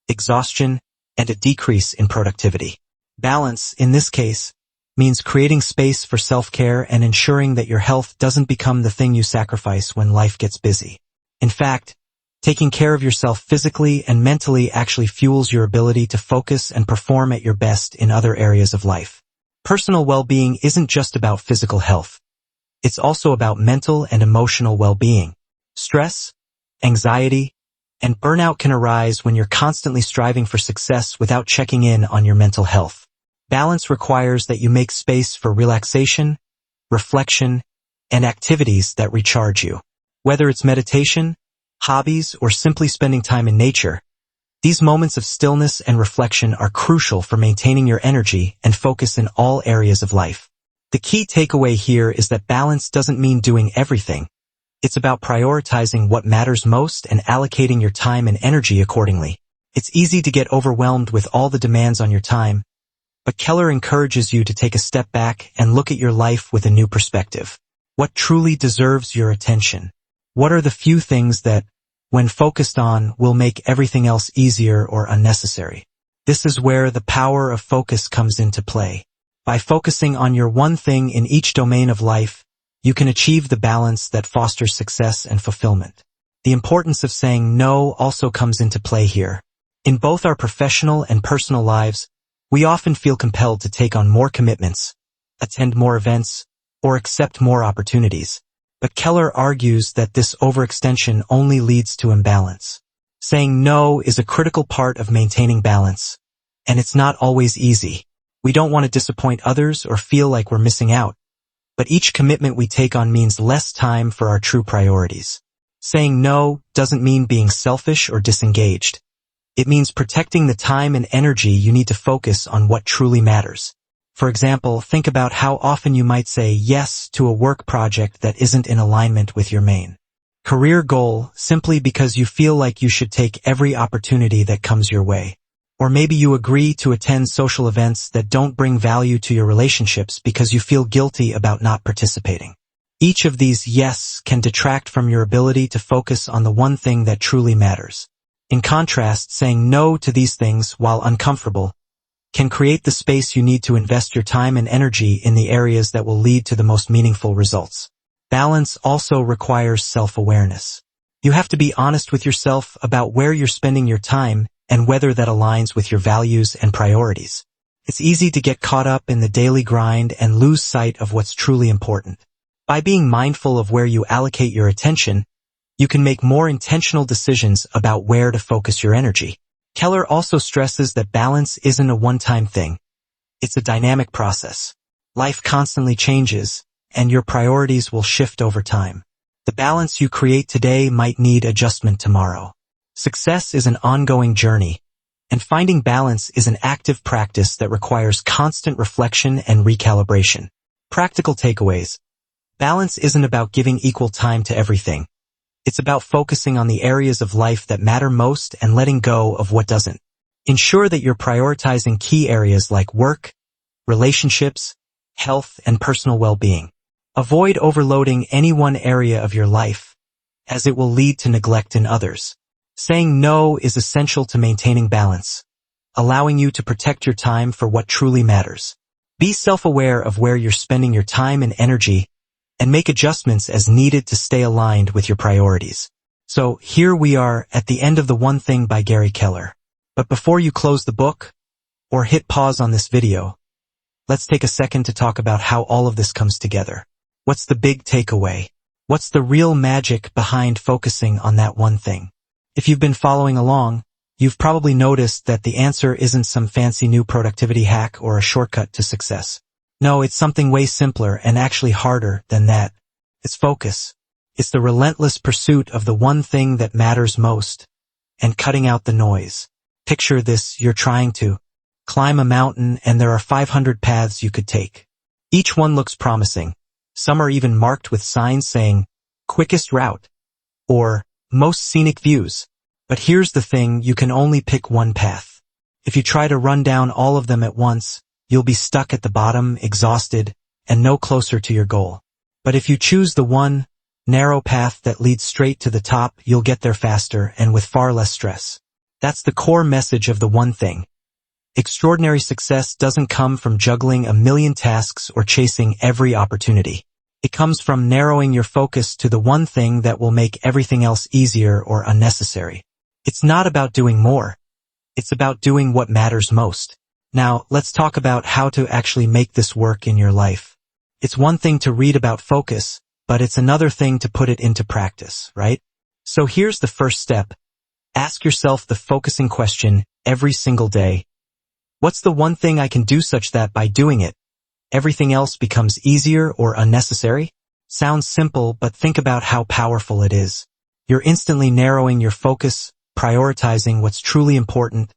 exhaustion, and a decrease in productivity. Balance, in this case, means creating space for self-care and ensuring that your health doesn't become the thing you sacrifice when life gets busy. In fact, taking care of yourself physically and mentally actually fuels your ability to focus and perform at your best in other areas of life. Personal well-being isn't just about physical health. It's also about mental and emotional well-being. Stress, anxiety, and burnout can arise when you're constantly striving for success without checking in on your mental health. Balance requires that you make space for relaxation, reflection, and activities that recharge you. Whether it's meditation, hobbies, or simply spending time in nature, these moments of stillness and reflection are crucial for maintaining your energy and focus in all areas of life. The key takeaway here is that balance doesn't mean doing everything. It's about prioritizing what matters most and allocating your time and energy accordingly. It's easy to get overwhelmed with all the demands on your time, but Keller encourages you to take a step back and look at your life with a new perspective. What truly deserves your attention? What are the few things that, when focused on, will make everything else easier or unnecessary? This is where the power of focus comes into play. By focusing on your one thing in each domain of life, you can achieve the balance that fosters success and fulfillment. The importance of saying no also comes into play here. In both our professional and personal lives, we often feel compelled to take on more commitments, attend more events, or accept more opportunities. But Keller argues that this overextension only leads to imbalance. Saying no is a critical part of maintaining balance, and it's not always easy. We don't want to disappoint others or feel like we're missing out, but each commitment we take on means less time for our true priorities. Saying no doesn't mean being selfish or disengaged. It means protecting the time and energy you need to focus on what truly matters. For example, think about how often you might say yes to a work project that isn't in alignment with your main career goal simply because you feel like you should take every opportunity that comes your way. Or maybe you agree to attend social events that don't bring value to your relationships because you feel guilty about not participating. Each of these yes can detract from your ability to focus on the one thing that truly matters. In contrast, saying no to these things, while uncomfortable, can create the space you need to invest your time and energy in the areas that will lead to the most meaningful results. Balance also requires self-awareness. You have to be honest with yourself about where you're spending your time and whether that aligns with your values and priorities. It's easy to get caught up in the daily grind and lose sight of what's truly important. By being mindful of where you allocate your attention, you can make more intentional decisions about where to focus your energy. Keller also stresses that balance isn't a one-time thing. It's a dynamic process. Life constantly changes, and your priorities will shift over time. The balance you create today might need adjustment tomorrow. Success is an ongoing journey, and finding balance is an active practice that requires constant reflection and recalibration. Practical takeaways. Balance isn't about giving equal time to everything. It's about focusing on the areas of life that matter most and letting go of what doesn't. Ensure that you're prioritizing key areas like work, relationships, health, and personal well-being. Avoid overloading any one area of your life, as it will lead to neglect in others. Saying no is essential to maintaining balance, allowing you to protect your time for what truly matters. Be self-aware of where you're spending your time and energy, and make adjustments as needed to stay aligned with your priorities. So here we are at the end of The One Thing by Gary Keller. But before you close the book, or hit pause on this video, let's take a second to talk about how all of this comes together. What's the big takeaway? What's the real magic behind focusing on that one thing? If you've been following along, you've probably noticed that the answer isn't some fancy new productivity hack or a shortcut to success. No, it's something way simpler and actually harder than that. It's focus. It's the relentless pursuit of the one thing that matters most, and cutting out the noise. Picture this: you're trying to climb a mountain and there are 500 paths you could take. Each one looks promising. Some are even marked with signs saying, quickest route, or most scenic views. But here's the thing, you can only pick one path. If you try to run down all of them at once, you'll be stuck at the bottom, exhausted, and no closer to your goal. But if you choose the one narrow path that leads straight to the top, you'll get there faster and with far less stress. That's the core message of The One Thing. Extraordinary success doesn't come from juggling a million tasks or chasing every opportunity. It comes from narrowing your focus to the one thing that will make everything else easier or unnecessary. It's not about doing more. It's about doing what matters most. Now, let's talk about how to actually make this work in your life. It's one thing to read about focus, but it's another thing to put it into practice, right? So here's the first step. Ask yourself the focusing question every single day. What's the one thing I can do such that by doing it, everything else becomes easier or unnecessary? Sounds simple, but think about how powerful it is. You're instantly narrowing your focus, prioritizing what's truly important,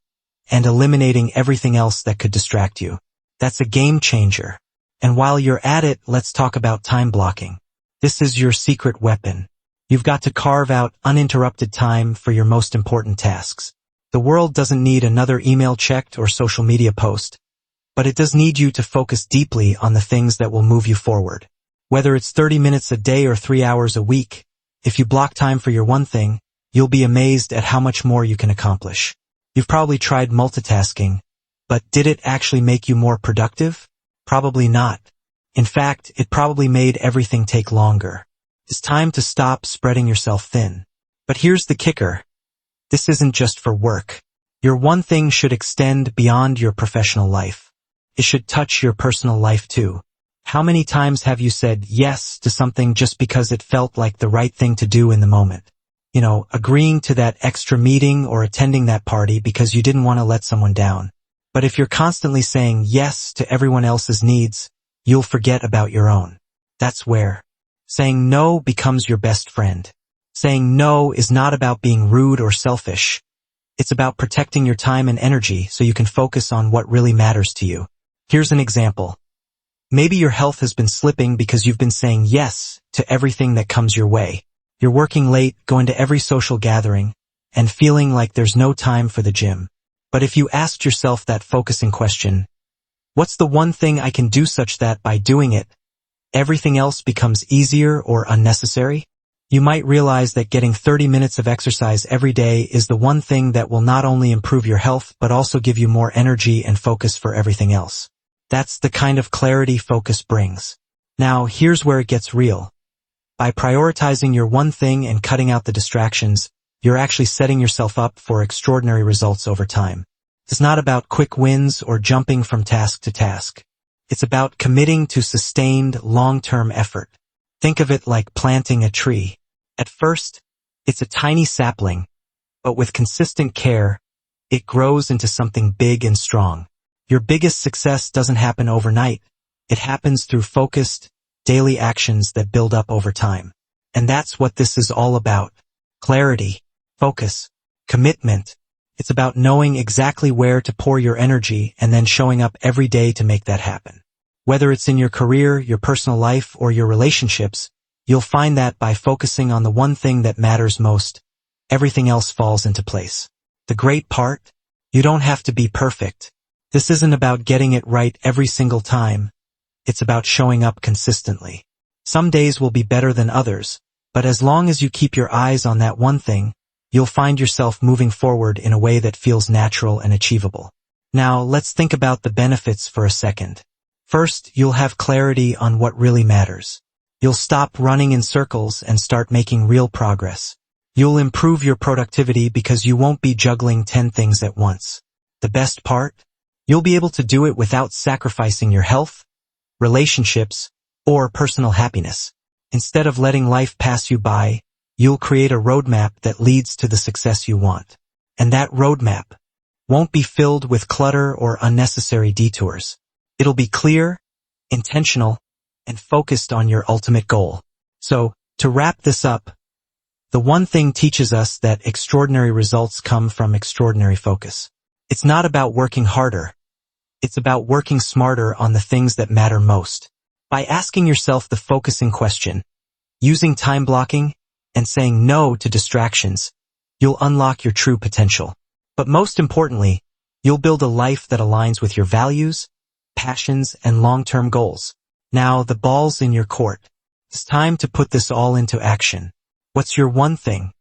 and eliminating everything else that could distract you. That's a game changer. And while you're at it, let's talk about time blocking. This is your secret weapon. You've got to carve out uninterrupted time for your most important tasks. The world doesn't need another email checked or social media post, but it does need you to focus deeply on the things that will move you forward. Whether it's 30 minutes a day or 3 hours a week, if you block time for your one thing, you'll be amazed at how much more you can accomplish. You've probably tried multitasking, but did it actually make you more productive? Probably not. In fact, it probably made everything take longer. It's time to stop spreading yourself thin. But here's the kicker. This isn't just for work. Your one thing should extend beyond your professional life. It should touch your personal life too. How many times have you said yes to something just because it felt like the right thing to do in the moment? You know, agreeing to that extra meeting or attending that party because you didn't want to let someone down. But if you're constantly saying yes to everyone else's needs, you'll forget about your own. That's where saying no becomes your best friend. Saying no is not about being rude or selfish. It's about protecting your time and energy so you can focus on what really matters to you. Here's an example. Maybe your health has been slipping because you've been saying yes to everything that comes your way. You're working late, going to every social gathering, and feeling like there's no time for the gym. But if you asked yourself that focusing question, what's the one thing I can do such that by doing it, everything else becomes easier or unnecessary? You might realize that getting 30 minutes of exercise every day is the one thing that will not only improve your health but also give you more energy and focus for everything else. That's the kind of clarity focus brings. Now, here's where it gets real. By prioritizing your one thing and cutting out the distractions, you're actually setting yourself up for extraordinary results over time. It's not about quick wins or jumping from task to task. It's about committing to sustained, long-term effort. Think of it like planting a tree. At first, it's a tiny sapling, but with consistent care, it grows into something big and strong. Your biggest success doesn't happen overnight. It happens through focused, daily actions that build up over time. And that's what this is all about. Clarity, focus, commitment. It's about knowing exactly where to pour your energy and then showing up every day to make that happen. Whether it's in your career, your personal life, or your relationships, you'll find that by focusing on the one thing that matters most, everything else falls into place. The great part? You don't have to be perfect. This isn't about getting it right every single time. It's about showing up consistently. Some days will be better than others, but as long as you keep your eyes on that one thing, you'll find yourself moving forward in a way that feels natural and achievable. Now, let's think about the benefits for a second. First, you'll have clarity on what really matters. You'll stop running in circles and start making real progress. You'll improve your productivity because you won't be juggling 10 things at once. The best part? You'll be able to do it without sacrificing your health, relationships, or personal happiness. Instead of letting life pass you by, you'll create a roadmap that leads to the success you want. And that roadmap won't be filled with clutter or unnecessary detours. It'll be clear, intentional, and focused on your ultimate goal. So, to wrap this up, the one thing teaches us that extraordinary results come from extraordinary focus. It's not about working harder. It's about working smarter on the things that matter most. By asking yourself the focusing question, using time blocking, and saying no to distractions, you'll unlock your true potential. But most importantly, you'll build a life that aligns with your values, passions, and long-term goals. Now, the ball's in your court. It's time to put this all into action. What's your one thing